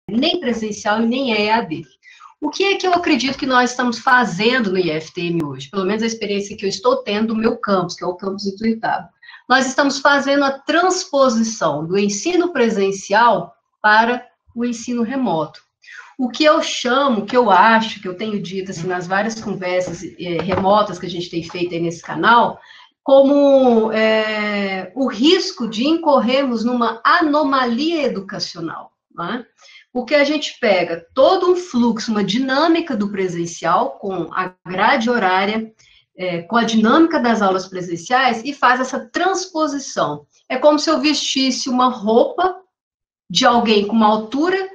nem presencial e nem é EAD. O que é que eu acredito que nós estamos fazendo no IFTM hoje? Pelo menos a experiência que eu estou tendo no meu campus, que é o campus Ituiutaba. Nós estamos fazendo a transposição do ensino presencial para o ensino remoto. O que eu chamo, que eu acho, que eu tenho dito assim, nas várias conversas remotas que a gente tem feito aí nesse canal, como o risco de incorrermos numa anomalia educacional, né? Porque a gente pega todo um fluxo, uma dinâmica do presencial, com a grade horária, com a dinâmica das aulas presenciais, e faz essa transposição. É como se eu vestisse uma roupa de alguém com uma altura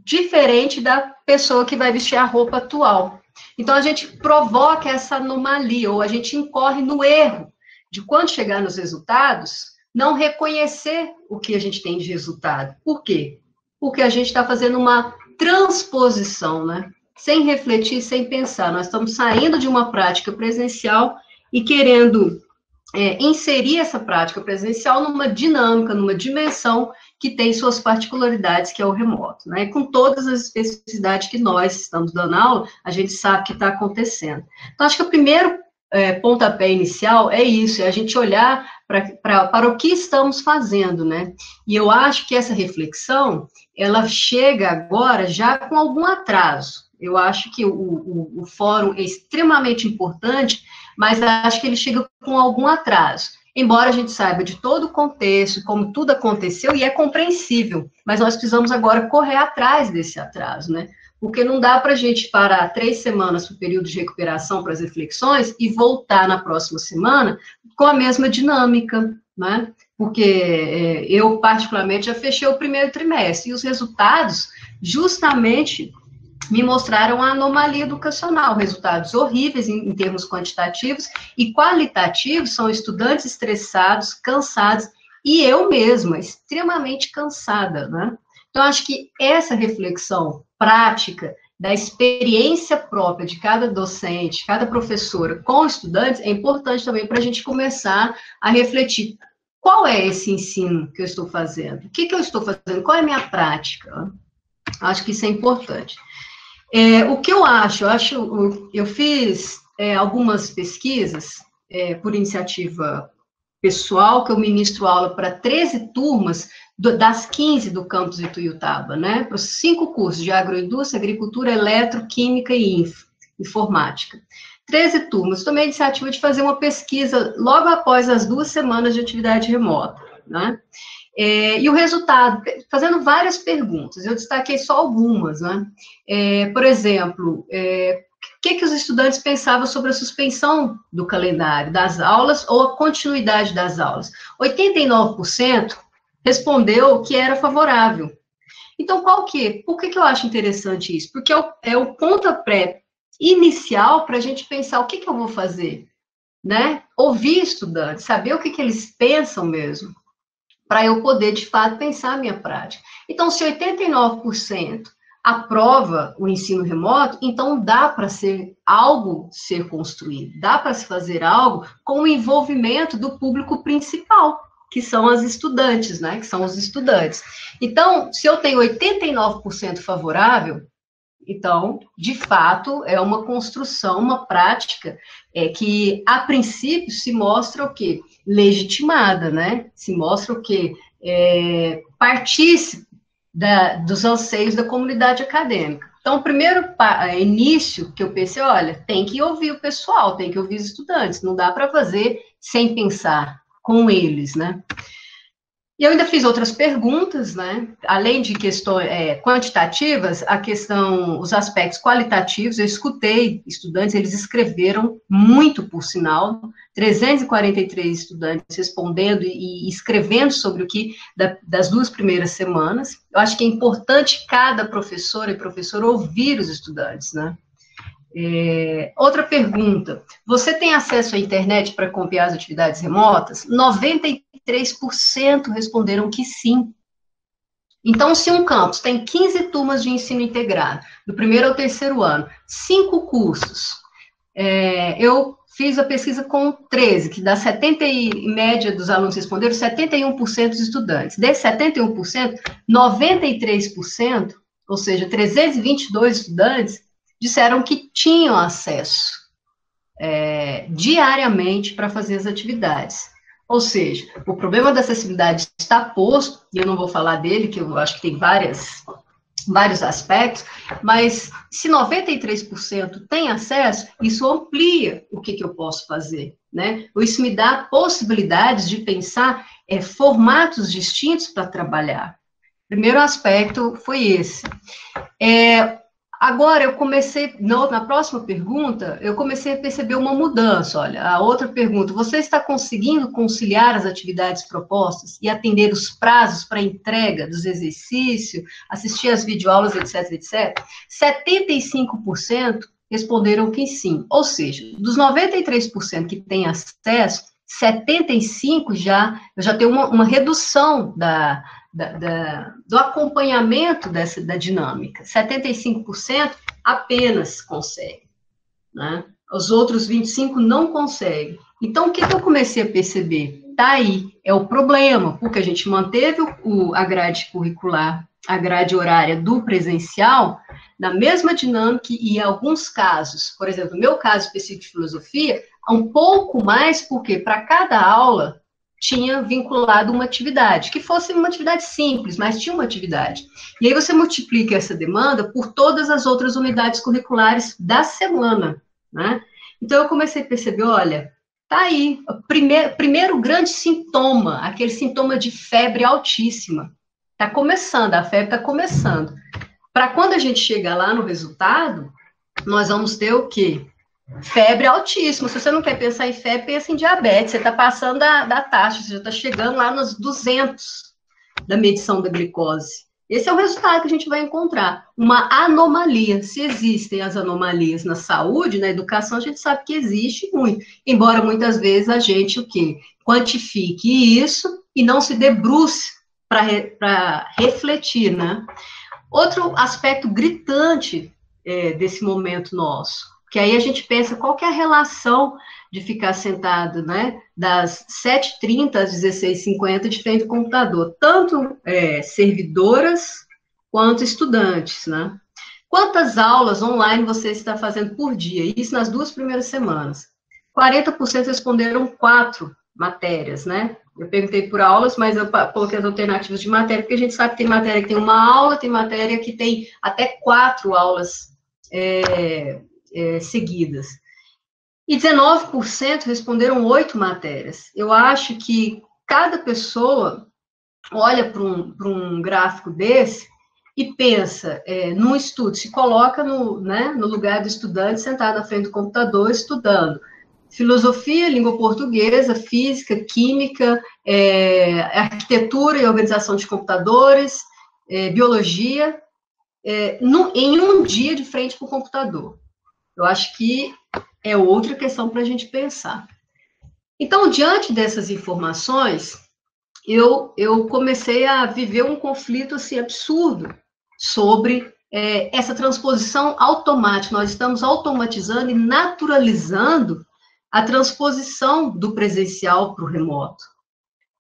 diferente da pessoa que vai vestir a roupa atual. Então, a gente provoca essa anomalia, ou a gente incorre no erro de, quando chegar nos resultados, não reconhecer o que a gente tem de resultado. Por quê? Porque a gente está fazendo uma transposição, né? Sem refletir, sem pensar. Nós estamos saindo de uma prática presencial e querendo inserir essa prática presencial numa dinâmica, numa dimensão que tem suas particularidades, que é o remoto, né? Com todas as especificidades que nós estamos dando aula, a gente sabe que está acontecendo. Então, acho que o primeiro pontapé inicial é isso, é a gente olhar para o que estamos fazendo, né? E eu acho que essa reflexão, ela chega agora já com algum atraso. Eu acho que o fórum é extremamente importante, mas acho que ele chega com algum atraso. Embora a gente saiba de todo o contexto, como tudo aconteceu, e é compreensível, mas nós precisamos agora correr atrás desse atraso, né? Porque não dá para a gente parar 3 semanas para o período de recuperação, para as reflexões, e voltar na próxima semana com a mesma dinâmica, né? Porque eu, particularmente, já fechei o primeiro trimestre, e os resultados, justamente, me mostraram a anomalia educacional, resultados horríveis em termos quantitativos, e qualitativos são estudantes estressados, cansados, e eu mesma, extremamente cansada, né? Então, acho que essa reflexão prática da experiência própria de cada docente, cada professora com estudantes, é importante também para a gente começar a refletir. Qual é esse ensino que eu estou fazendo? O que eu estou fazendo? Qual é a minha prática? Acho que isso é importante. O que eu fiz algumas pesquisas por iniciativa pessoal, que eu ministro aula para 13 turmas das 15 do campus Ituiutaba, né? Para os 5 cursos de agroindústria, agricultura, eletroquímica e informática. 13 turmas. Tomei a iniciativa de fazer uma pesquisa logo após as 2 semanas de atividade remota, né? E o resultado, fazendo várias perguntas, eu destaquei só algumas, né? Por exemplo, o que os estudantes pensavam sobre a suspensão do calendário das aulas ou a continuidade das aulas? 89% respondeu que era favorável. Então, por que eu acho interessante isso? Porque é o pontapé inicial para a gente pensar o que eu vou fazer, né? Ouvir estudantes, saber o que eles pensam mesmo, para eu poder, de fato, pensar a minha prática. Então, se 89% aprova o ensino remoto, então dá para ser construído, dá para se fazer algo com o envolvimento do público principal, que são as estudantes, né, que são os estudantes. Então, se eu tenho 89% favorável, então, de fato, é uma construção, uma prática que, a princípio, se mostra o quê? Legitimada, né? Se mostra o quê? Partícipe dos anseios da comunidade acadêmica. Então, o primeiro início que eu pensei, olha, tem que ouvir o pessoal, tem que ouvir os estudantes, não dá para fazer sem pensar com eles, né? E eu ainda fiz outras perguntas, né? Além de questões quantitativas, os aspectos qualitativos, eu escutei estudantes, eles escreveram muito, por sinal, 343 estudantes respondendo e escrevendo sobre o que das 2 primeiras semanas. Eu acho que é importante cada professora e professor ouvir os estudantes, né? Outra pergunta, você tem acesso à internet para acompanhar as atividades remotas? 93% responderam que sim. Então, se um campus tem 15 turmas de ensino integrado, do primeiro ao terceiro ano, 5 cursos, eu fiz a pesquisa com 13, que dá 70, em média dos alunos responderam, 71% dos estudantes. Desses 71%, 93%, ou seja, 322 estudantes disseram que tinham acesso diariamente para fazer as atividades. Ou seja, o problema da acessibilidade está posto, e eu não vou falar dele, que eu acho que tem vários aspectos, mas se 93% tem acesso, isso amplia o que eu posso fazer, né? Isso me dá possibilidades de pensar formatos distintos para trabalhar. Primeiro aspecto foi esse. Agora, eu comecei, na próxima pergunta, eu comecei a perceber uma mudança. Olha, a outra pergunta, você está conseguindo conciliar as atividades propostas e atender os prazos para entrega dos exercícios, assistir às videoaulas, etc, etc? 75% responderam que sim. Ou seja, dos 93% que têm acesso, 75% eu já tenho uma redução do acompanhamento da dinâmica. 75% apenas conseguem, né? Os outros 25% não conseguem. Então, o que eu comecei a perceber? Tá aí, é o problema, porque a gente manteve a grade curricular, a grade horária do presencial, na mesma dinâmica, e em alguns casos, por exemplo, no meu caso específico de filosofia, um pouco mais, porque para cada aula tinha vinculado uma atividade, que fosse uma atividade simples, mas tinha uma atividade. E aí você multiplica essa demanda por todas as outras unidades curriculares da semana, né? Então eu comecei a perceber, olha, tá aí, primeiro grande sintoma, aquele sintoma de febre altíssima. Tá começando, a febre está começando. Para quando a gente chegar lá no resultado, nós vamos ter o quê? Febre altíssima. Se você não quer pensar em febre, pensa em diabetes. Você está passando da taxa, você já está chegando lá nos 200 da medição da glicose. Esse é o resultado que a gente vai encontrar. Uma anomalia. Se existem as anomalias na saúde, na educação, a gente sabe que existe muito. Embora muitas vezes a gente o quê? Quantifique isso e não se debruce para refletir, né? Outro aspecto gritante desse momento nosso, que aí a gente pensa qual que é a relação de ficar sentado, né, das 7h30 às 16h50 de frente ao computador, tanto servidoras quanto estudantes, né? Quantas aulas online você está fazendo por dia? Isso nas 2 primeiras semanas. 40% responderam 4 matérias, né? Eu perguntei por aulas, mas eu coloquei as alternativas de matéria, porque a gente sabe que tem matéria que tem uma aula, tem matéria que tem até 4 aulas seguidas. E 19% responderam 8 matérias. Eu acho que cada pessoa olha para um gráfico desse e pensa num estudo, se coloca no lugar do estudante sentado na frente do computador estudando. Filosofia, língua portuguesa, física, química, arquitetura e organização de computadores, biologia, em um dia de frente para o computador. Eu acho que é outra questão para a gente pensar. Então, diante dessas informações, eu comecei a viver um conflito assim, absurdo sobre essa transposição automática. Nós estamos automatizando e naturalizando a transposição do presencial para o remoto.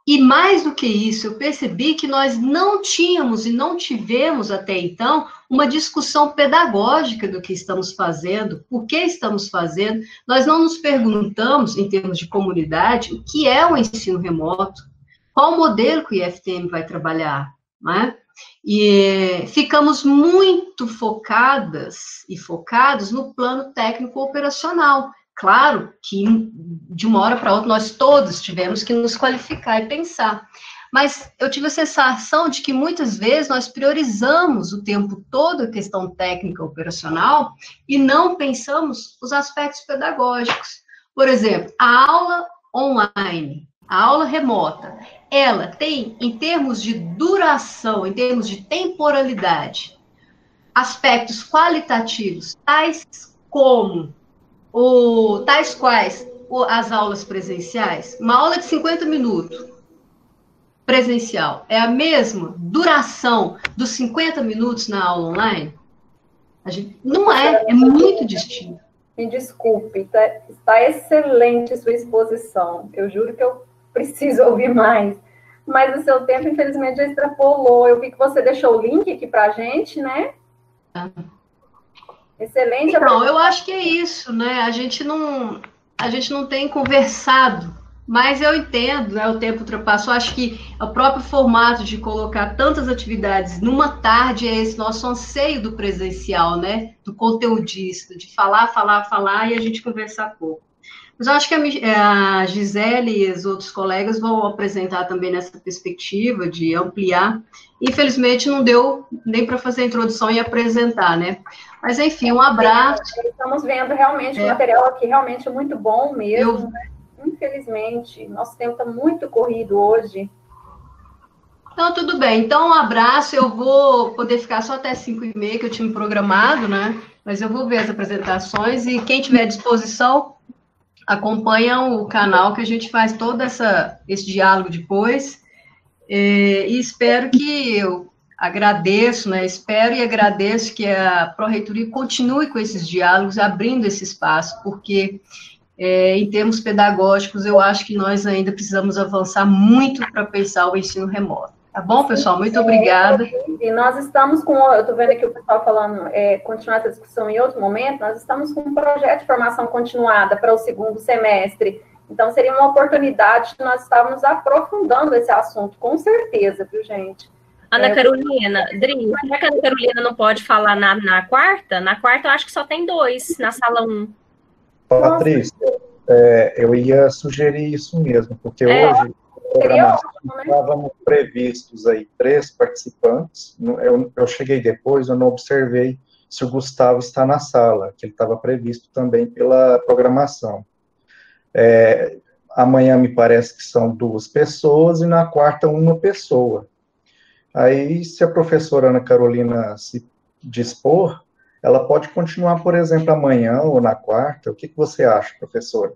E mais do que isso, eu percebi que nós não tínhamos e não tivemos até então uma discussão pedagógica do que estamos fazendo, por que estamos fazendo. Nós não nos perguntamos, em termos de comunidade, o que é o ensino remoto, qual o modelo que o IFTM vai trabalhar, né? E ficamos muito focadas e focados no plano técnico operacional. Claro que de uma hora para outra nós todos tivemos que nos qualificar e pensar. Mas eu tive a sensação de que muitas vezes nós priorizamos o tempo todo a questão técnica operacional e não pensamos os aspectos pedagógicos. Por exemplo, a aula online, a aula remota, ela tem, em termos de duração, em termos de temporalidade, aspectos qualitativos, tais quais as aulas presenciais. Uma aula de 50 minutos presencial é a mesma duração dos 50 minutos na aula online? Não é muito distinto. Me desculpe, está excelente sua exposição. Eu juro que eu preciso ouvir mais. Mas o seu tempo, infelizmente, já extrapolou. Eu vi que você deixou o link aqui para a gente, né? Excelente. Então, eu acho que é isso, né? A gente não tem conversado, mas eu entendo, né? O tempo ultrapassou. Acho que o próprio formato de colocar tantas atividades numa tarde é esse nosso anseio do presencial, né? Do conteudista, de falar, falar, falar e a gente conversar pouco. Mas eu acho que a Gisele e os outros colegas vão apresentar também nessa perspectiva de ampliar. Infelizmente, não deu nem para fazer a introdução e apresentar, né? Mas, enfim, um abraço. Estamos vendo realmente o material aqui, realmente muito bom mesmo, né? Infelizmente, nosso tempo está muito corrido hoje. Então, tudo bem. Então, um abraço. Eu vou poder ficar só até 5h30, que eu tinha programado, né? Mas eu vou ver as apresentações e quem tiver disposição, acompanha o canal que a gente faz todo esse diálogo depois. E espero que eu agradeço, né? Espero e agradeço que a Pró-Reitoria continue com esses diálogos, abrindo esse espaço, porque em termos pedagógicos, eu acho que nós ainda precisamos avançar muito para pensar o ensino remoto. Tá bom, pessoal? Muito obrigada. E nós estamos com, eu estou vendo aqui o pessoal falando, continuar essa discussão em outro momento, nós estamos com um projeto de formação continuada para o segundo semestre. Então, seria uma oportunidade de nós estarmos aprofundando esse assunto, com certeza, viu, gente? Ana Carolina, Dri, será que a Ana Carolina não pode falar na quarta? Na quarta, eu acho que só tem 2, na sala 1. Patrícia, eu ia sugerir isso mesmo, porque hoje, estávamos previstos aí 3 participantes, eu cheguei depois, eu não observei se o Gustavo está na sala, que ele estava previsto também pela programação. Amanhã me parece que são 2 pessoas e na quarta 1 pessoa. Aí, se a professora Ana Carolina se dispor, ela pode continuar, por exemplo, amanhã ou na quarta. O que você acha, professora?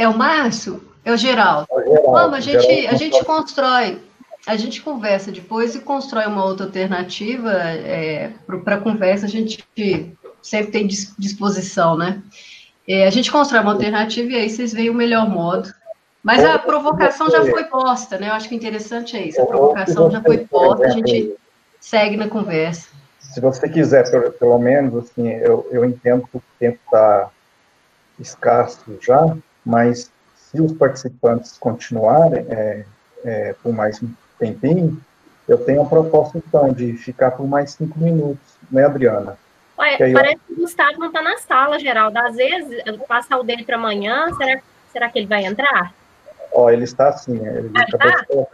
O Márcio? É o Geraldo. Vamos, a gente constrói, a gente conversa depois e constrói uma outra alternativa para a conversa, a gente sempre tem disposição, né? A gente constrói uma alternativa e aí vocês veem o melhor modo. Mas a provocação já foi posta, né? Eu acho que o interessante é isso. A provocação já foi posta, a gente segue na conversa. Se você quiser, pelo menos, assim, eu entendo que o tempo está escasso já, mas se os participantes continuarem por mais um tempinho, eu tenho a proposta, então, de ficar por mais 5 minutos, né, Adriana? Olha, parece que o Gustavo não está na sala, Geraldo. Às vezes, eu passo o dele para amanhã, será que ele vai entrar? Ele está assim, ele acabou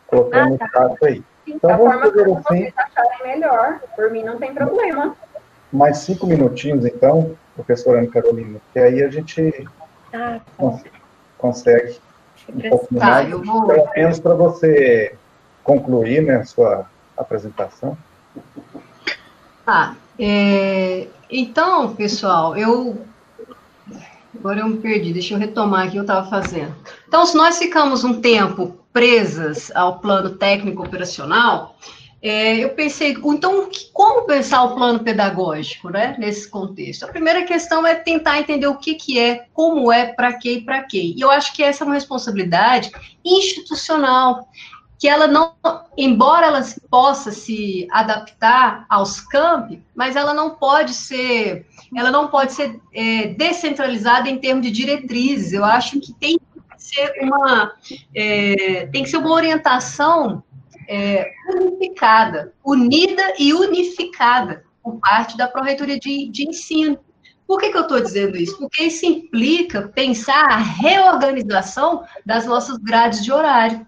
colocando no chat aí. Então, da forma que vocês acharem melhor, por mim não tem problema. Mais 5 minutinhos, então, professora Ana Carolina, que aí a gente consegue um pouco mais, pelo menos para você concluir, né, a sua apresentação. Então, pessoal, agora eu me perdi, deixa eu retomar aqui o que eu estava fazendo. Então, se nós ficamos um tempo presas ao plano técnico operacional, eu pensei, então, como pensar o plano pedagógico, né, nesse contexto? A primeira questão é tentar entender o que é, como é, para quê e para quê. E eu acho que essa é uma responsabilidade institucional, que ela não, embora ela possa se adaptar aos campi, mas ela não pode ser descentralizada em termos de diretrizes. Eu acho que tem que ser uma orientação unificada, unida e unificada por parte da Pró-Reitoria de Ensino. Por que eu estou dizendo isso? Porque isso implica pensar a reorganização das nossas grades de horário.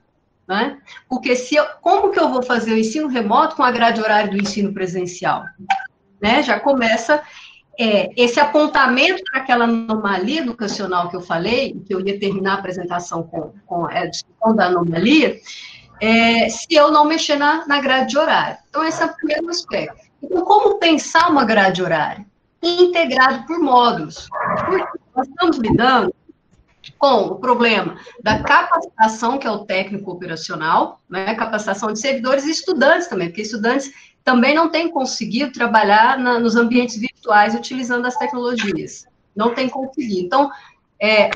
Né? Porque como que eu vou fazer o ensino remoto com a grade horária do ensino presencial? Né? Já começa esse apontamento para aquela anomalia educacional que eu falei, que eu ia terminar a apresentação com a discussão da anomalia, se eu não mexer na grade de horário. Então, esse é o primeiro aspecto. Então, como pensar uma grade horária? Integrado por módulos. Porque nós estamos lidando com o problema da capacitação, que é o técnico operacional, né, capacitação de servidores e estudantes também, porque estudantes também não têm conseguido trabalhar nos ambientes virtuais utilizando as tecnologias, não têm conseguido. Então,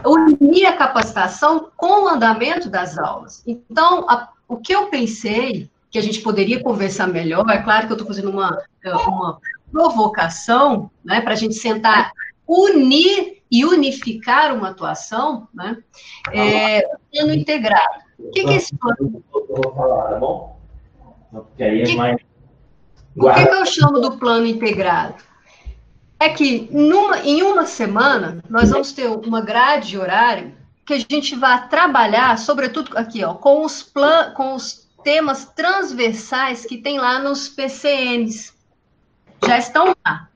unir a capacitação com o andamento das aulas. Então, o que eu pensei que a gente poderia conversar melhor, é claro que eu estou fazendo uma provocação, né, para a gente sentar, unir e unificar uma atuação, né, plano integrado. O que é esse plano? Vou falar, tá bom? Porque aí é mais... Por que eu chamo do plano integrado? É que em uma semana nós vamos ter uma grade horária que a gente vai trabalhar, sobretudo aqui, ó, com os temas transversais que tem lá nos PCNs. Já estão lá.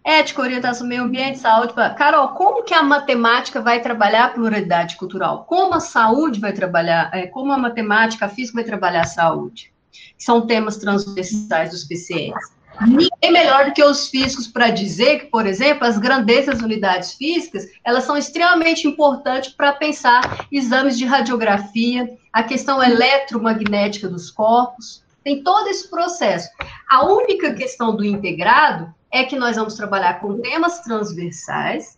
Ética, orientação, meio ambiente, saúde. Carol, como que a matemática vai trabalhar a pluralidade cultural? Como a saúde vai trabalhar, como a matemática, a física vai trabalhar a saúde? São temas transversais dos PCNs. Ninguém melhor do que os físicos para dizer que, por exemplo, as grandezas unidades físicas, elas são extremamente importantes para pensar exames de radiografia, a questão eletromagnética dos corpos, tem todo esse processo. A única questão do integrado é que nós vamos trabalhar com temas transversais,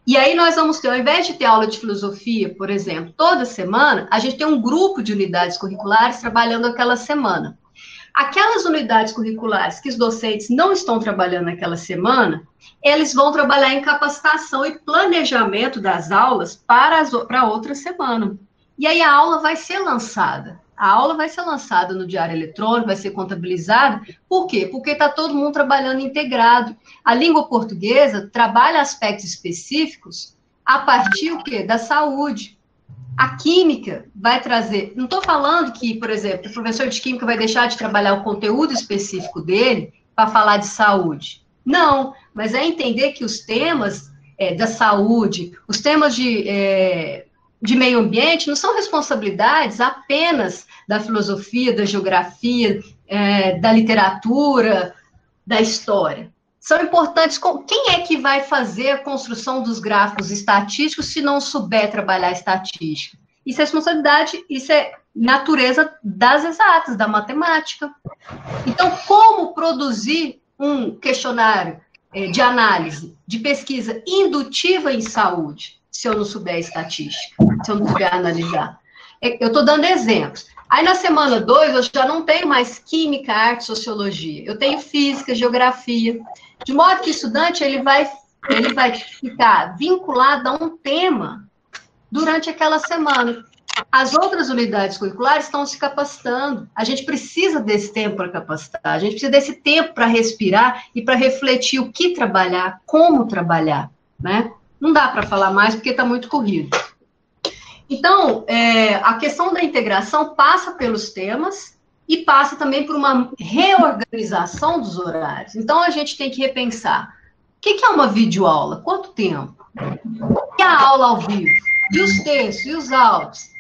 e aí nós vamos ter, ao invés de ter aula de filosofia, por exemplo, toda semana, a gente tem um grupo de unidades curriculares trabalhando aquela semana. Aquelas unidades curriculares que os docentes não estão trabalhando naquela semana, eles vão trabalhar em capacitação e planejamento das aulas para outra semana. E aí a aula vai ser lançada. A aula vai ser lançada no diário eletrônico, vai ser contabilizada. Por quê? Porque está todo mundo trabalhando integrado. A língua portuguesa trabalha aspectos específicos a partir o quê? Da saúde. A química vai trazer... Não estou falando que, por exemplo, o professor de química vai deixar de trabalhar o conteúdo específico dele para falar de saúde. Não, mas é entender que os temas da saúde, os temas de meio ambiente não são responsabilidades apenas da filosofia, da geografia, da literatura, da história. São importantes. Quem é que vai fazer a construção dos gráficos estatísticos se não souber trabalhar estatística? Isso é responsabilidade, isso é natureza das exatas, da matemática. Então, como produzir um questionário de análise, de pesquisa indutiva em saúde, se eu não souber estatística, se eu não souber analisar? Eu estou dando exemplos. Aí, na semana 2, eu já não tenho mais química, arte, sociologia. Eu tenho física, geografia. De modo que o estudante ele vai ficar vinculado a um tema durante aquela semana. As outras unidades curriculares estão se capacitando. A gente precisa desse tempo para capacitar. A gente precisa desse tempo para respirar e para refletir o que trabalhar, como trabalhar, né? Não dá para falar mais porque está muito corrido. Então, a questão da integração passa pelos temas e passa também por uma reorganização dos horários. Então, a gente tem que repensar. O que é uma videoaula? Quanto tempo? E a aula ao vivo? E os textos? E os áudios?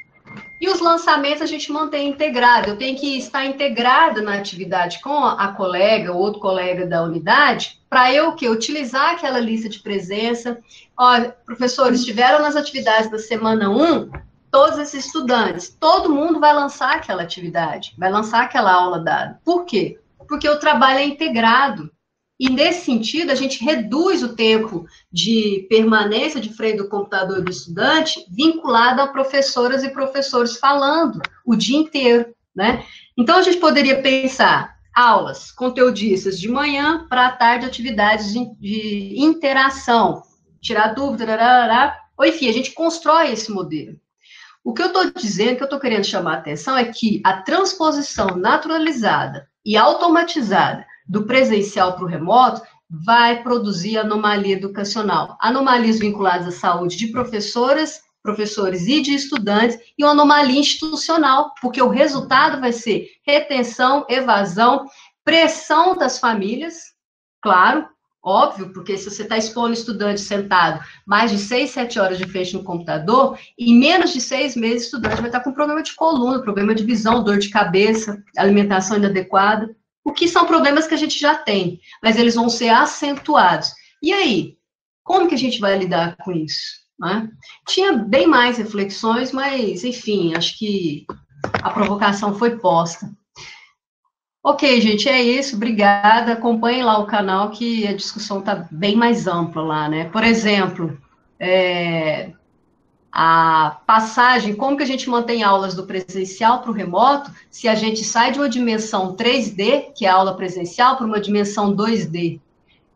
E os lançamentos a gente mantém integrado. Eu tenho que estar integrada na atividade com a colega, ou outro colega da unidade, para eu o quê? Utilizar aquela lista de presença. Olha, professores, estiveram nas atividades da semana 1, todos esses estudantes, todo mundo vai lançar aquela atividade, vai lançar aquela aula dada. Por quê? Porque o trabalho é integrado. E, nesse sentido, a gente reduz o tempo de permanência de frente do computador do estudante vinculado a professoras e professores falando o dia inteiro, né? Então, a gente poderia pensar aulas conteudistas de manhã para a tarde, atividades de interação, tirar dúvida, ou enfim, a gente constrói esse modelo. O que eu estou dizendo, que eu estou querendo chamar a atenção é que a transposição naturalizada e automatizada do presencial para o remoto vai produzir anomalia educacional. Anomalias vinculadas à saúde de professoras, professores e de estudantes, e uma anomalia institucional, porque o resultado vai ser retenção, evasão, pressão das famílias, claro, óbvio, porque se você está expondo o estudante sentado mais de 6, 7 horas de frente no computador, em menos de 6 meses o estudante vai estar com problema de coluna, problema de visão, dor de cabeça, alimentação inadequada, o que são problemas que a gente já tem, mas eles vão ser acentuados. E aí, como que a gente vai lidar com isso? Né? Tinha bem mais reflexões, mas, enfim, acho que a provocação foi posta. Ok, gente, é isso, obrigada. Acompanhem lá o canal, que a discussão está bem mais ampla lá, né? Por exemplo, a passagem, como que a gente mantém aulas do presencial para o remoto, se a gente sai de uma dimensão 3D, que é a aula presencial, para uma dimensão 2D.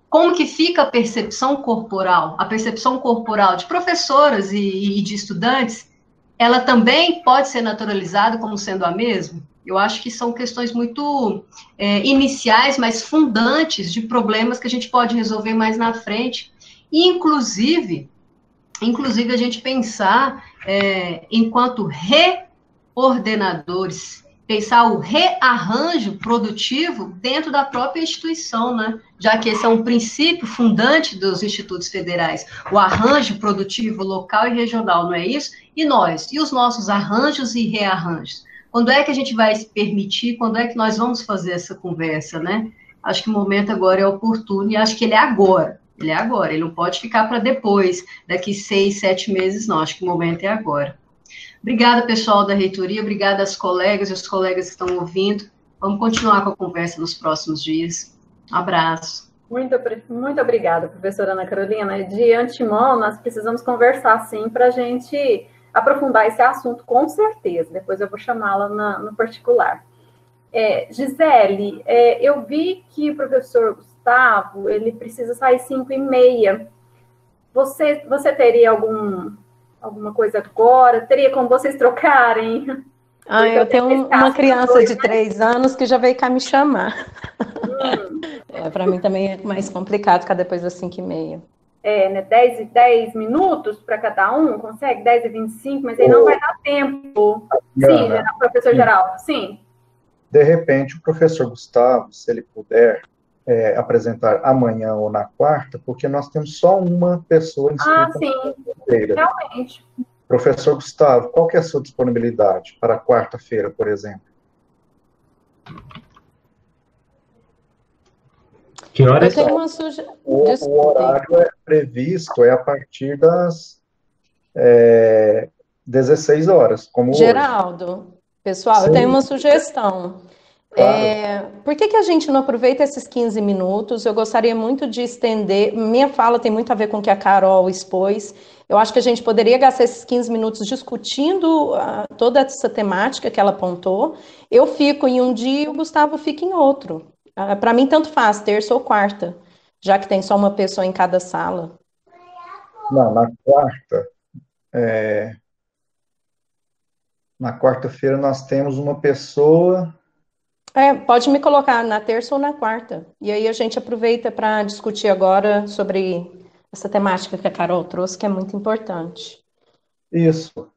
Como que fica a percepção corporal? A percepção corporal de professoras e de estudantes, ela também pode ser naturalizada como sendo a mesma? Eu acho que são questões muito iniciais, mas fundantes de problemas que a gente pode resolver mais na frente. E, inclusive a gente pensar enquanto reordenadores, pensar o rearranjo produtivo dentro da própria instituição, né? Já que esse é um princípio fundante dos institutos federais, o arranjo produtivo local e regional, não é isso? E nós? E os nossos arranjos e rearranjos? Quando é que a gente vai se permitir, quando é que nós vamos fazer essa conversa, né? Acho que o momento agora é oportuno e acho que ele é agora. Ele é agora, ele não pode ficar para depois, daqui 6, 7 meses, não. Acho que o momento é agora. Obrigada, pessoal da reitoria, obrigada às colegas e aos colegas que estão ouvindo. Vamos continuar com a conversa nos próximos dias. Um abraço. Muito obrigada, professora Ana Carolina. De antemão, nós precisamos conversar, sim, para a gente aprofundar esse assunto, com certeza. Depois eu vou chamá-la no particular. Gisele, eu vi que o professor Gustavo, ele precisa sair 5h30. Você teria alguma coisa agora? Teria como vocês trocarem? Eu tenho uma criança de 3 anos que já veio cá me chamar. Para mim também é mais complicado ficar depois das 5h30. Né, 10 minutos para cada um, consegue? 10h25, mas aí não vai dar tempo. Sim, professor Geraldo, sim. De repente, o professor Gustavo, se ele puder apresentar amanhã ou na quarta, porque nós temos só uma pessoa inscrita. Sim, realmente. Professor Gustavo, qual que é a sua disponibilidade para quarta-feira, por exemplo? Que horas? O horário previsto a partir das 16 horas, como Geraldo, hoje. Pessoal, Sim. Eu tenho uma sugestão. Claro. Por que a gente não aproveita esses 15 minutos? Eu gostaria muito de estender. Minha fala tem muito a ver com o que a Carol expôs. Eu acho que a gente poderia gastar esses 15 minutos discutindo toda essa temática que ela apontou. Eu fico em um dia e o Gustavo fica em outro. Para mim, tanto faz, terça ou quarta, já que tem só uma pessoa em cada sala. Não, na quarta-feira nós temos uma pessoa. Pode me colocar na terça ou na quarta. E aí a gente aproveita para discutir agora sobre essa temática que a Carol trouxe, que é muito importante. Isso,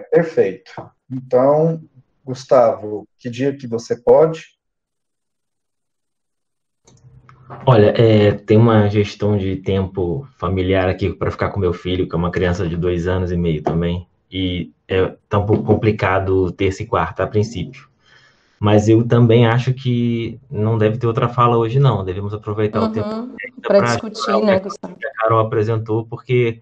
perfeito. Então, Gustavo, que dia que você pode? Olha, tem uma gestão de tempo familiar aqui para ficar com meu filho, que é uma criança de 2 anos e meio também, e tá um pouco complicado terça e quarta a princípio. Mas eu também acho que não deve ter outra fala hoje, não. Devemos aproveitar o tempo para discutir, né, Gustavo? Que a Carol apresentou, porque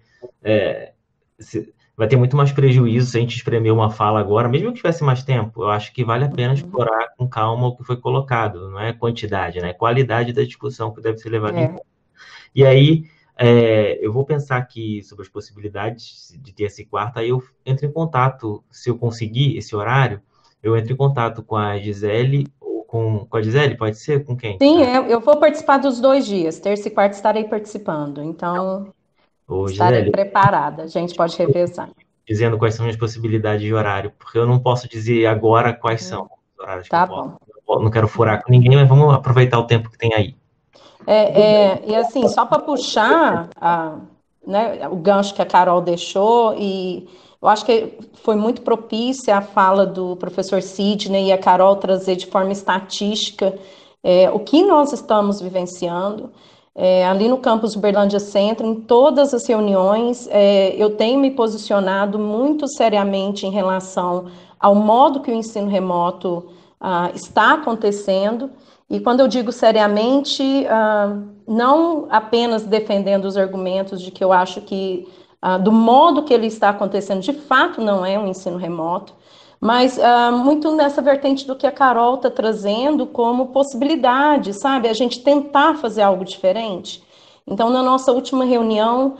vai ter muito mais prejuízo se a gente espremer uma fala agora, mesmo que tivesse mais tempo. Eu acho que vale a pena explorar com calma o que foi colocado. Não é quantidade, né? É qualidade da discussão que deve ser levada em conta. E aí, eu vou pensar aqui sobre as possibilidades de terça e quarta, aí eu entro em contato, se eu conseguir esse horário, eu entro em contato com a Gisele, ou com a Gisele, pode ser? Com quem? Sim, eu vou participar dos 2 dias, terça e quarta estarei participando, então estarei Gisele, preparada, a gente pode revezar. Dizendo quais são as possibilidades de horário, porque eu não posso dizer agora quais são os horários que eu posso. Bom. Não quero furar com ninguém, mas vamos aproveitar o tempo que tem aí. E assim, só para puxar né, o gancho que a Carol deixou, e eu acho que foi muito propícia a fala do professor Sidney e a Carol trazer de forma estatística o que nós estamos vivenciando. Ali no campus Uberlândia Centro, em todas as reuniões, eu tenho me posicionado muito seriamente em relação ao modo que o ensino remoto está acontecendo. E quando eu digo seriamente, não apenas defendendo os argumentos de que eu acho que do modo que ele está acontecendo, de fato não é um ensino remoto, mas muito nessa vertente do que a Carol está trazendo como possibilidade, sabe? A gente tentar fazer algo diferente. Então, na nossa última reunião,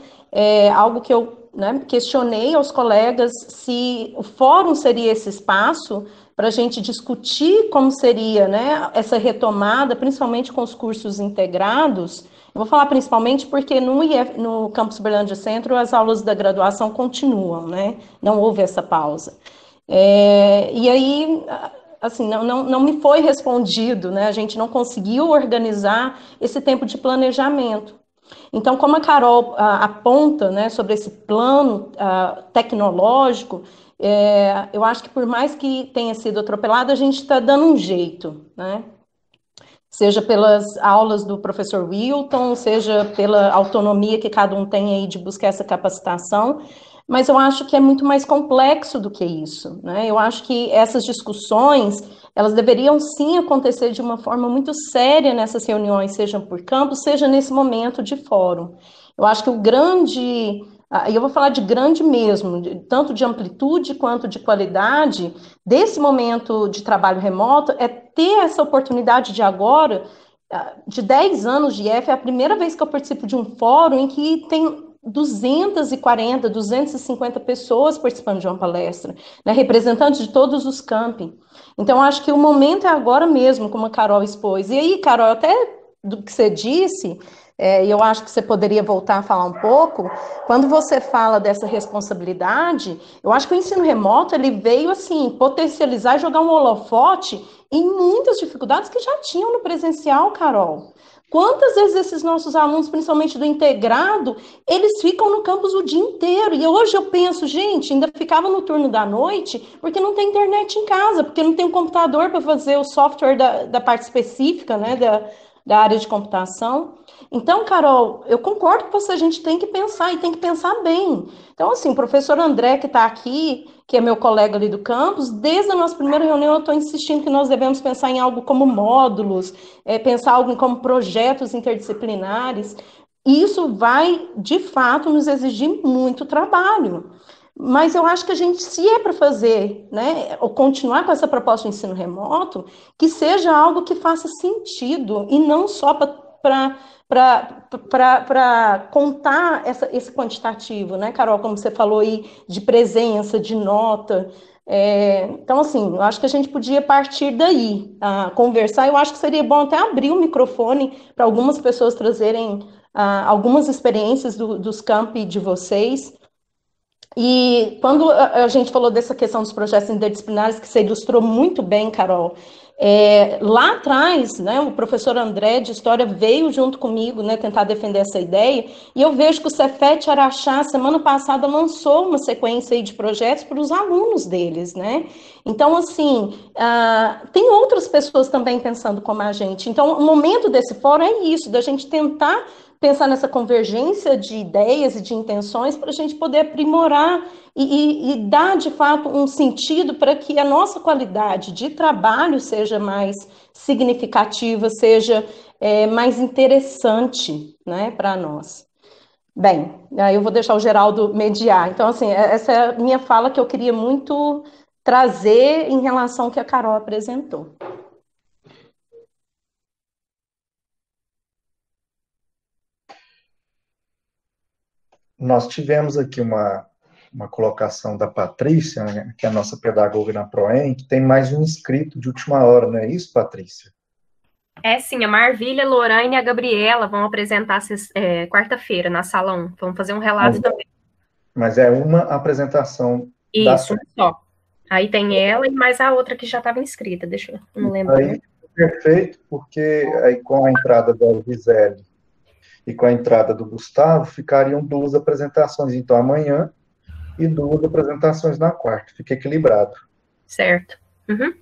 algo que eu né, questionei aos colegas se o fórum seria esse espaço para a gente discutir como seria, né, essa retomada, principalmente com os cursos integrados. Eu vou falar principalmente porque no Campus Uberlândia Centro as aulas da graduação continuam, né, não houve essa pausa. E aí, assim, não me foi respondido, né, a gente não conseguiu organizar esse tempo de planejamento. Então, como a Carol aponta, né, sobre esse plano tecnológico, eu acho que por mais que tenha sido atropelado, a gente está dando um jeito, né? Seja pelas aulas do professor Wilton, seja pela autonomia que cada um tem aí de buscar essa capacitação, mas eu acho que é muito mais complexo do que isso, né? Eu acho que essas discussões, elas deveriam sim acontecer de uma forma muito séria nessas reuniões, seja por campus, seja nesse momento de fórum. Eu acho que o grande, e eu vou falar de grande mesmo, tanto de amplitude quanto de qualidade, desse momento de trabalho remoto, é ter essa oportunidade de agora, de 10 anos de IF, é a primeira vez que eu participo de um fórum em que tem 240, 250 pessoas participando de uma palestra, né, representantes de todos os campi. Então, acho que o momento é agora mesmo, como a Carol expôs. E aí, Carol, até do que você disse, e eu acho que você poderia voltar a falar um pouco, quando você fala dessa responsabilidade, eu acho que o ensino remoto, ele veio, assim, potencializar e jogar um holofote em muitas dificuldades que já tinham no presencial, Carol. Quantas vezes esses nossos alunos, principalmente do integrado, eles ficam no campus o dia inteiro? E hoje eu penso, gente, ainda ficava no turno da noite, porque não tem internet em casa, porque não tem um computador para fazer o software da parte específica, né, da área de computação. Então, Carol, eu concordo com você, a gente tem que pensar, e tem que pensar bem. Então, assim, o professor André, que está aqui, que é meu colega ali do campus, desde a nossa primeira reunião eu estou insistindo que nós devemos pensar em algo como módulos, pensar algo como projetos interdisciplinares. Isso vai, de fato, nos exigir muito trabalho. Mas eu acho que a gente, se é para fazer, né, ou continuar com essa proposta de ensino remoto, que seja algo que faça sentido, e não só para contar esse quantitativo, né, Carol, como você falou aí, de presença, de nota. Então, assim, eu acho que a gente podia partir daí, a conversar. Eu acho que seria bom até abrir o microfone para algumas pessoas trazerem algumas experiências dos campi de vocês. E quando a gente falou dessa questão dos projetos interdisciplinares, que você ilustrou muito bem, Carol, lá atrás, né, o professor André de História veio junto comigo, né, tentar defender essa ideia, e eu vejo que o Cefet Araxá, semana passada, lançou uma sequência aí de projetos para os alunos deles, né? Então, assim, tem outras pessoas também pensando como a gente. Então, o momento desse fórum é isso, da gente tentar pensar nessa convergência de ideias e de intenções para a gente poder aprimorar e dar, de fato, um sentido para que a nossa qualidade de trabalho seja mais significativa, seja mais interessante, né, para nós. Bem, aí eu vou deixar o Geraldo mediar. Então, assim, essa é a minha fala que eu queria muito trazer em relação ao que a Carol apresentou. Nós tivemos aqui uma colocação da Patrícia, né, que é a nossa pedagoga na ProEm, que tem mais um inscrito de última hora, não é isso, Patrícia? Sim, a Marvília, a Lorane e a Gabriela vão apresentar quarta-feira na Sala 1. Vamos fazer um relato também. Mas é uma apresentação. Isso, só. Aí tem ela e mais a outra que já estava inscrita, deixa eu não lembro. Aí, perfeito, porque aí com a entrada da Gisele e com a entrada do Gustavo, ficariam 2 apresentações, então, amanhã, e 2 apresentações na quarta. Fica equilibrado. Certo. Uhum.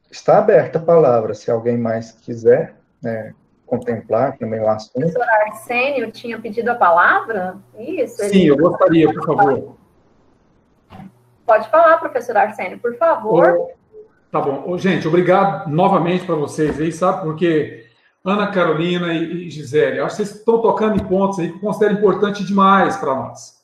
Está aberta a palavra, se alguém mais quiser contemplar também o assunto. O professor Arsênio tinha pedido a palavra? Isso? Sim, eu gostaria, por favor. Pode falar, professor Arsênio, por favor. Tá bom. Gente, obrigado novamente para vocês aí, sabe? Porque Ana Carolina e Gisele, acho que vocês estão tocando em pontos aí que eu considero importante demais para nós.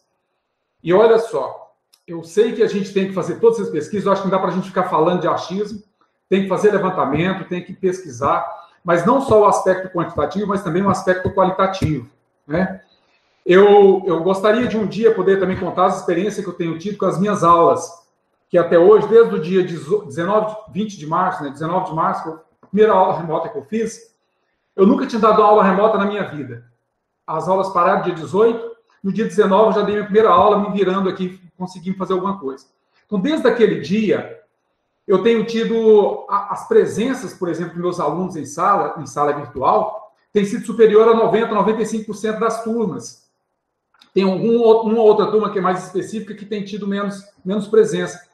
E olha só, eu sei que a gente tem que fazer todas essas pesquisas, eu acho que não dá para a gente ficar falando de achismo, tem que fazer levantamento, tem que pesquisar, mas não só o aspecto quantitativo, mas também o aspecto qualitativo. né? Eu gostaria de um dia poder também contar as experiências que eu tenho tido com as minhas aulas, que até hoje, desde o dia 20 de março, né, 19 de março, a primeira aula remota que eu fiz, eu nunca tinha dado aula remota na minha vida. As aulas pararam dia 18, no dia 19 eu já dei minha primeira aula, me virando aqui, conseguindo fazer alguma coisa. Então, desde aquele dia, eu tenho tido as presenças, por exemplo, de meus alunos em sala virtual, tem sido superior a 90%, 95% das turmas. Tem uma outra turma que é mais específica que tem tido menos presença.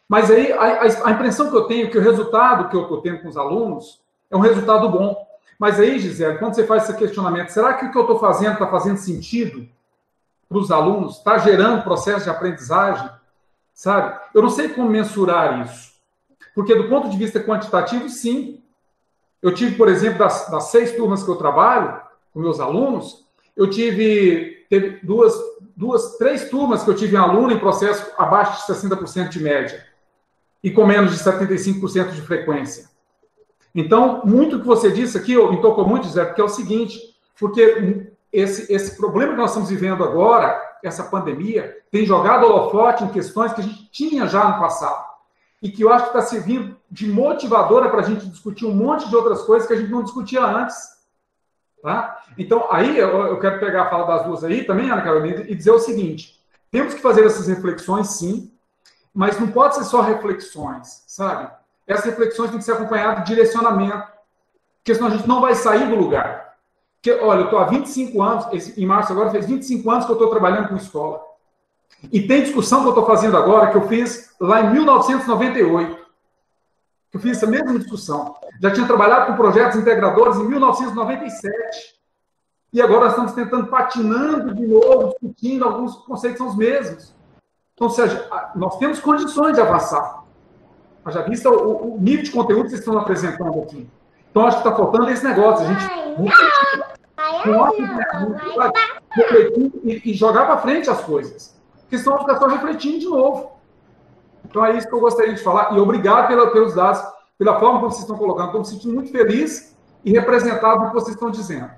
Mas aí a impressão que eu tenho é que o resultado que eu estou tendo com os alunos é um resultado bom. Mas aí, Gisele, quando você faz esse questionamento, será que o que eu estou fazendo está fazendo sentido para os alunos? Está gerando processo de aprendizagem? Sabe? Eu não sei como mensurar isso. Porque do ponto de vista quantitativo, sim. Eu tive, por exemplo, das 6 turmas que eu trabalho com meus alunos, teve 3 turmas que eu tive um aluno em processo abaixo de 60% de média e com menos de 75% de frequência. Então, muito que você disse aqui, me tocou muito, José, porque é o seguinte, porque esse problema que nós estamos vivendo agora, essa pandemia, tem jogado holofote em questões que a gente tinha já no passado e que eu acho que está servindo de motivadora para a gente discutir um monte de outras coisas que a gente não discutia antes. Tá? Então, aí eu quero pegar a fala das duas aí também, Ana Carolina, e dizer o seguinte, temos que fazer essas reflexões, sim, mas não pode ser só reflexões, sabe? Essas reflexões têm que ser acompanhadas de direcionamento, porque senão a gente não vai sair do lugar. Porque, olha, eu estou há 25 anos, em março agora fez 25 anos que eu estou trabalhando com escola. E tem discussão que eu estou fazendo agora, que eu fiz lá em 1998. Eu fiz essa mesma discussão. Já tinha trabalhado com projetos integradores em 1997. E agora nós estamos tentando, patinando de novo, discutindo, alguns conceitos são os mesmos. Então, ou seja, nós temos condições de avançar. Mas já visto o nível de conteúdo que vocês estão apresentando aqui. Então, acho que está faltando esse negócio. A gente refletir e jogar para frente as coisas. Porque senão ficar só refletindo de novo. Então, é isso que eu gostaria de falar. E obrigado pelos dados, pela forma como vocês estão colocando. Estou me sentindo muito feliz e representado no que vocês estão dizendo.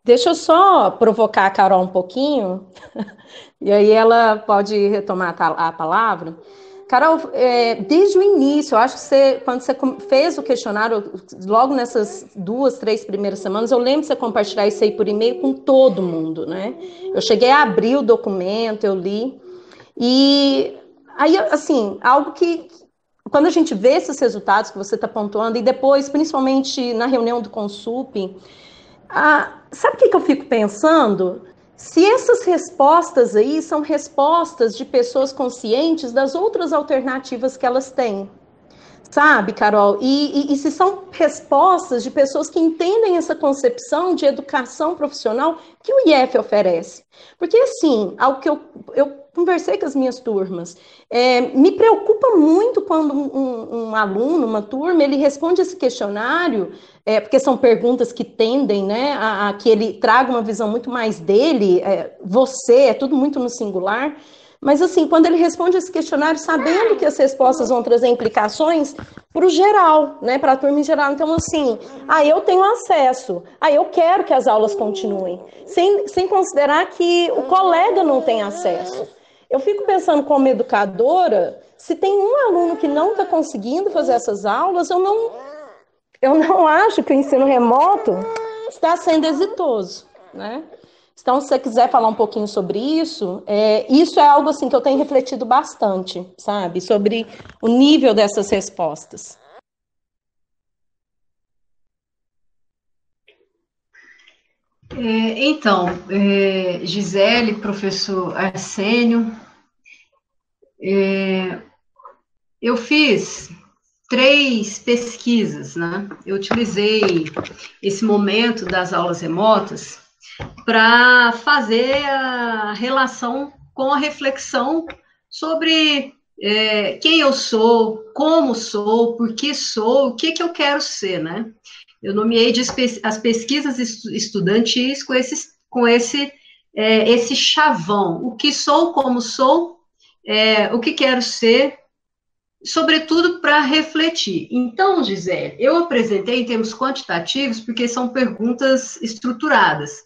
Deixa eu só provocar a Carol um pouquinho, e aí ela pode retomar a palavra. Carol, desde o início, eu acho que quando você fez o questionário, logo nessas 2, 3 primeiras semanas, eu lembro de você compartilhar isso aí por e-mail com todo mundo, né? Eu cheguei a abrir o documento, eu li, e aí, assim, algo que, quando a gente vê esses resultados que você está pontuando, e depois, principalmente na reunião do Consup, sabe o que eu fico pensando? Se essas respostas aí são respostas de pessoas conscientes das outras alternativas que elas têm. Sabe, Carol? E se são respostas de pessoas que entendem essa concepção de educação profissional que o IF oferece. Porque, assim, algo que eu conversei com as minhas turmas, me preocupa muito quando um aluno, uma turma, ele responde esse questionário, porque são perguntas que tendem, né, a que ele traga uma visão muito mais dele, você, é tudo muito no singular. Mas, assim, quando ele responde esse questionário, sabendo que as respostas vão trazer implicações para o geral, né, para a turma em geral. Então, assim, eu tenho acesso, eu quero que as aulas continuem, sem considerar que o colega não tem acesso. Eu fico pensando como educadora, se tem um aluno que não está conseguindo fazer essas aulas, eu não acho que o ensino remoto está sendo exitoso, né? Então, se você quiser falar um pouquinho sobre isso é algo assim que eu tenho refletido bastante, sabe? Sobre o nível dessas respostas. Então, Gisele, professor Arsênio, eu fiz 3 pesquisas, né? Eu utilizei esse momento das aulas remotas para fazer a relação com a reflexão sobre quem eu sou, como sou, por que sou, o que eu quero ser, né? Eu nomeei as pesquisas estudantis com esse chavão. O que sou, como sou, o que quero ser, sobretudo para refletir. Então, Gisele, eu apresentei em termos quantitativos porque são perguntas estruturadas,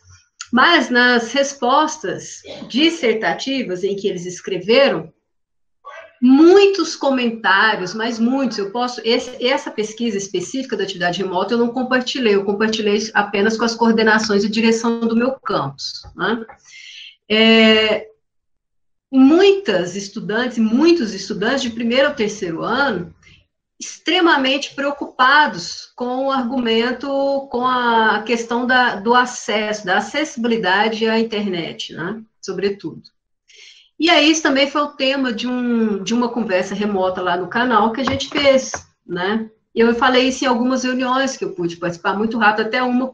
mas nas respostas dissertativas em que eles escreveram, muitos comentários, mas muitos, essa pesquisa específica da atividade remota eu compartilhei apenas com as coordenações e direção do meu campus, né? Muitos estudantes de primeiro ao terceiro ano, extremamente preocupados com o argumento, com a questão do acesso, da acessibilidade à internet, né? Sobretudo. E aí, isso também foi o tema de uma conversa remota lá no canal que a gente fez, né? E eu falei isso em algumas reuniões que eu pude participar muito rápido, até uma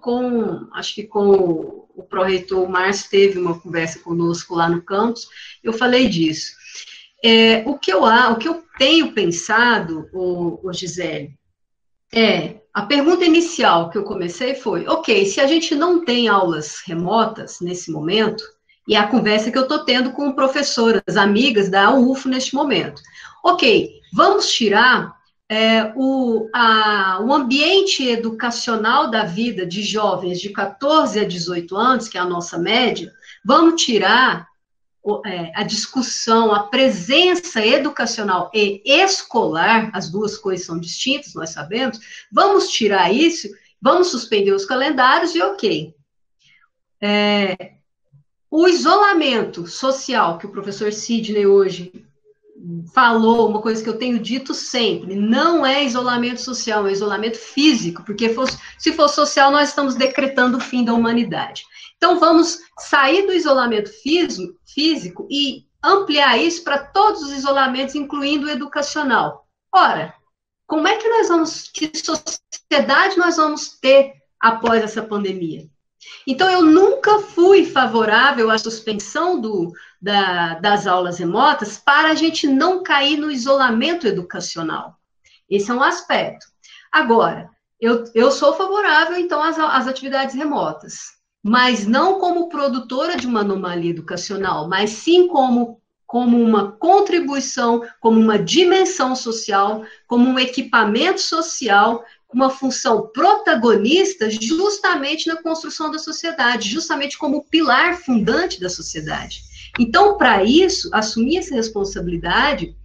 acho que com o pró-reitor Márcio teve uma conversa conosco lá no campus, eu falei disso. O que eu tenho pensado, Gisele, a pergunta inicial que eu comecei foi, ok, se a gente não tem aulas remotas nesse momento, e a conversa que eu estou tendo com professoras, amigas da UFO neste momento. Ok, vamos tirar o ambiente educacional da vida de jovens de 14 a 18 anos, que é a nossa média, vamos tirar a discussão, a presença educacional e escolar, as duas coisas são distintas, nós sabemos, vamos tirar isso, vamos suspender os calendários e ok. O isolamento social, que o professor Sidney hoje falou, uma coisa que eu tenho dito sempre, não é isolamento social, é isolamento físico, porque se for social, nós estamos decretando o fim da humanidade. Então, vamos sair do isolamento físico e ampliar isso para todos os isolamentos, incluindo o educacional. Ora, como é que sociedade nós vamos ter após essa pandemia? Então, eu nunca fui favorável à suspensão das aulas remotas para a gente não cair no isolamento educacional. Esse é um aspecto. Agora, eu sou favorável, então, às atividades remotas, mas não como produtora de uma anomalia educacional, mas sim como uma contribuição, como uma dimensão social, como um equipamento social, uma função protagonista justamente na construção da sociedade, justamente como pilar fundante da sociedade. Então, para isso, assumir essa responsabilidade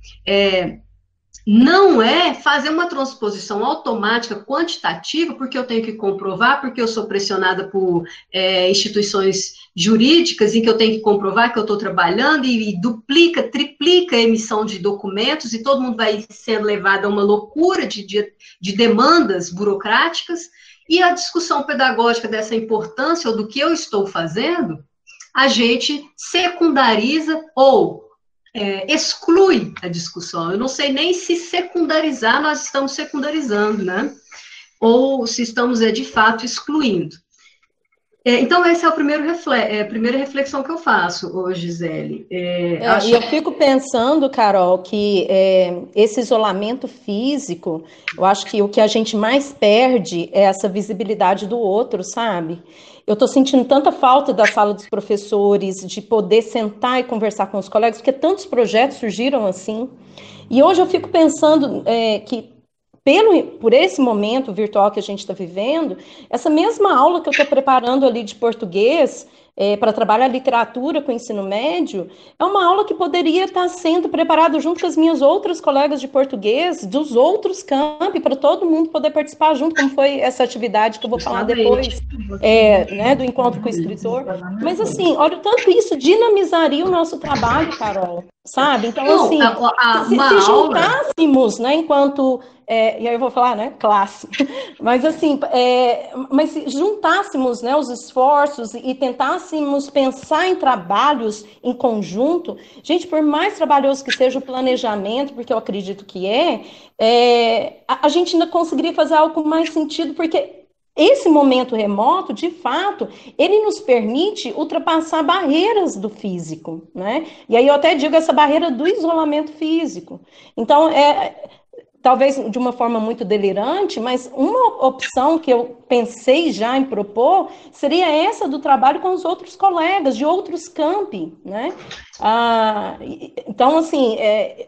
não é fazer uma transposição automática, quantitativa, porque eu tenho que comprovar, porque eu sou pressionada por instituições jurídicas em que eu tenho que comprovar que eu estou trabalhando e duplica, triplica a emissão de documentos e todo mundo vai sendo levado a uma loucura de demandas burocráticas e a discussão pedagógica dessa importância ou do que eu estou fazendo, a gente secundariza ou exclui a discussão. Eu não sei nem se secundarizar, nós estamos secundarizando, né? Ou se estamos, de fato, excluindo. Então, essa é a primeira reflexão que eu faço hoje, Gisele. E eu fico pensando, Carol, que esse isolamento físico, eu acho que o que a gente mais perde é essa visibilidade do outro, sabe? Eu estou sentindo tanta falta da sala dos professores, de poder sentar e conversar com os colegas, porque tantos projetos surgiram assim. E hoje eu fico pensando que, por esse momento virtual que a gente está vivendo, essa mesma aula que eu estou preparando ali de português, para trabalhar literatura com o ensino médio, é uma aula que poderia estar sendo preparada junto com as minhas outras colegas de português, dos outros campi, para todo mundo poder participar junto, como foi essa atividade que eu vou falar depois, né, do encontro com o escritor. Mas, assim, olha, tanto isso dinamizaria o nosso trabalho, Carol, sabe? Então, assim, se juntássemos, né, enquanto... e aí eu vou falar, né, classe, mas assim, mas se juntássemos, né, os esforços e tentássemos pensar em trabalhos em conjunto, gente, por mais trabalhoso que seja o planejamento, porque eu acredito que a gente ainda conseguiria fazer algo com mais sentido, porque esse momento remoto, de fato, ele nos permite ultrapassar barreiras do físico, né, e aí eu até digo essa barreira do isolamento físico. Então, talvez de uma forma muito delirante, mas uma opção que eu pensei já em propor seria essa do trabalho com os outros colegas de outros campi, né? Então, assim,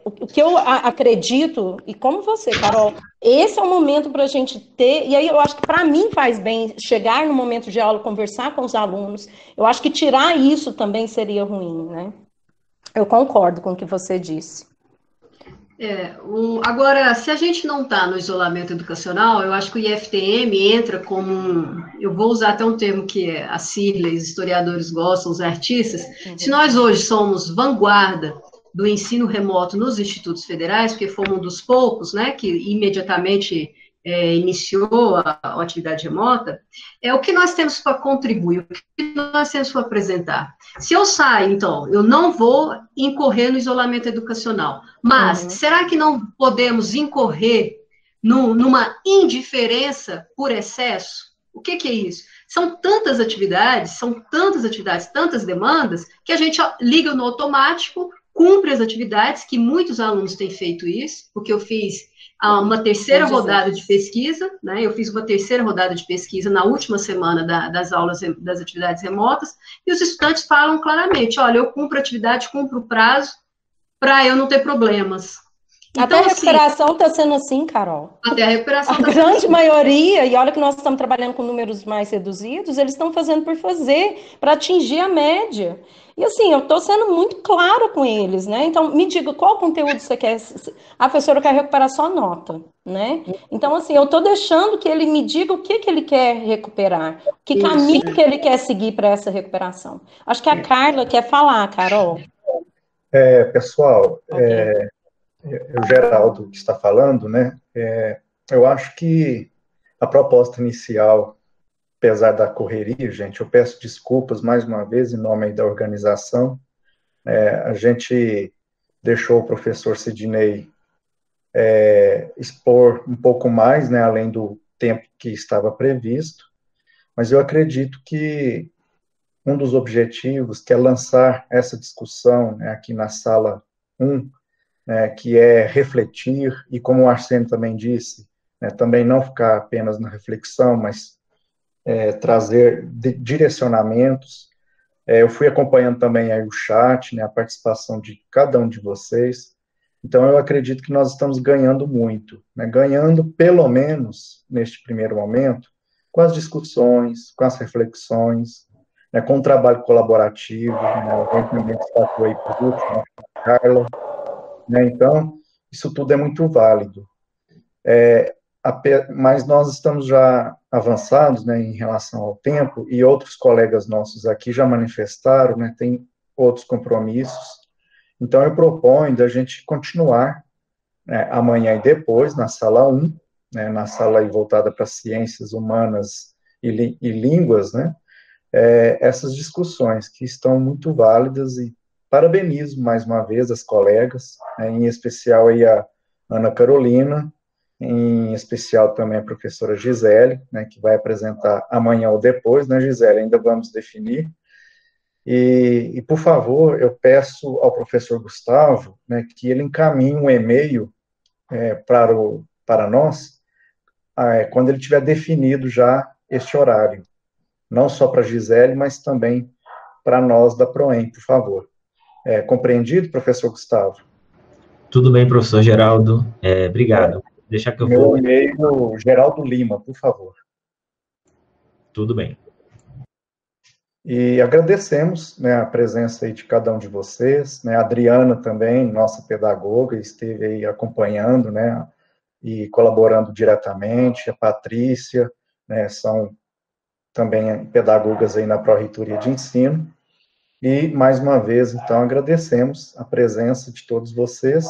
o que eu acredito, e como você, Carol, esse é o momento para a gente ter, e aí eu acho que para mim faz bem chegar no momento de aula, conversar com os alunos, eu acho que tirar isso também seria ruim, né? Eu concordo com o que você disse. Agora, se a gente não está no isolamento educacional, eu acho que o IFTM entra como eu vou usar até um termo que a Cirlei, os historiadores gostam, os artistas. Se nós hoje somos vanguarda do ensino remoto nos institutos federais, porque fomos um dos poucos, né, que imediatamente iniciou a atividade remota, o que nós temos para contribuir, o que nós temos para apresentar. Se eu saio, então, eu não vou incorrer no isolamento educacional, mas será que não podemos incorrer numa indiferença por excesso? O que é isso? São tantas atividades, tantas demandas, que a gente liga no automático, cumpre as atividades, que muitos alunos têm feito isso, porque eu fiz uma terceira rodada de pesquisa, né? Eu fiz uma terceira rodada de pesquisa na última semana das aulas, das atividades remotas, e os estudantes falam claramente, olha, eu cumpro a atividade, cumpro o prazo, para eu não ter problemas. Então, até a recuperação está sendo assim, Carol. Até a recuperação está sendo assim. A grande maioria, e olha que nós estamos trabalhando com números mais reduzidos, eles estão fazendo por fazer, para atingir a média. E assim, eu estou sendo muito claro com eles, né? Então, me diga, qual conteúdo você quer? A professora quer recuperar só nota, né? Então, assim, eu estou deixando que ele me diga o que ele quer recuperar, que caminho que ele quer seguir para essa recuperação. Acho que a Carla quer falar, Carol. Pessoal, o Geraldo que está falando, né? Eu acho que a proposta inicial, apesar da correria, gente, eu peço desculpas mais uma vez em nome da organização. A gente deixou o professor Sidney expor um pouco mais, né, além do tempo que estava previsto, mas eu acredito que um dos objetivos que é lançar essa discussão, né, aqui na sala 1, que é refletir, e como o Arsênio também disse, também não ficar apenas na reflexão, mas trazer direcionamentos. Eu fui acompanhando também aí o chat, né, a participação de cada um de vocês, então eu acredito que nós estamos ganhando muito, né, ganhando pelo menos, neste primeiro momento, com as discussões, com as reflexões, né, com o trabalho colaborativo, né, alguém também destacou aí por último, a Carla, né, então, isso tudo é muito válido. Mas nós estamos já avançados, né, em relação ao tempo, e outros colegas nossos aqui já manifestaram, né, tem outros compromissos, então eu proponho da gente continuar, né, amanhã e depois, na sala 1, né, na sala aí voltada para ciências humanas e línguas, né, essas discussões que estão muito válidas, e parabenizo mais uma vez as colegas, né, em especial aí a Ana Carolina, em especial também a professora Gisele, né, que vai apresentar amanhã ou depois, né, Gisele, ainda vamos definir, e por favor, eu peço ao professor Gustavo, né, que ele encaminhe um e-mail para nós, quando ele tiver definido já este horário, não só para a Gisele, mas também para nós da PROEM, por favor. Compreendido, professor Gustavo? Tudo bem, professor Geraldo. Obrigado. Deixar que eu meu vou... e-mail, Geraldo Lima, por favor. Tudo bem. E agradecemos, né, a presença aí de cada um de vocês, né, a Adriana também, nossa pedagoga, esteve aí acompanhando, né, e colaborando diretamente, a Patrícia, né, são também pedagogas aí na Pró-Reitoria de Ensino, e mais uma vez, então, agradecemos a presença de todos vocês,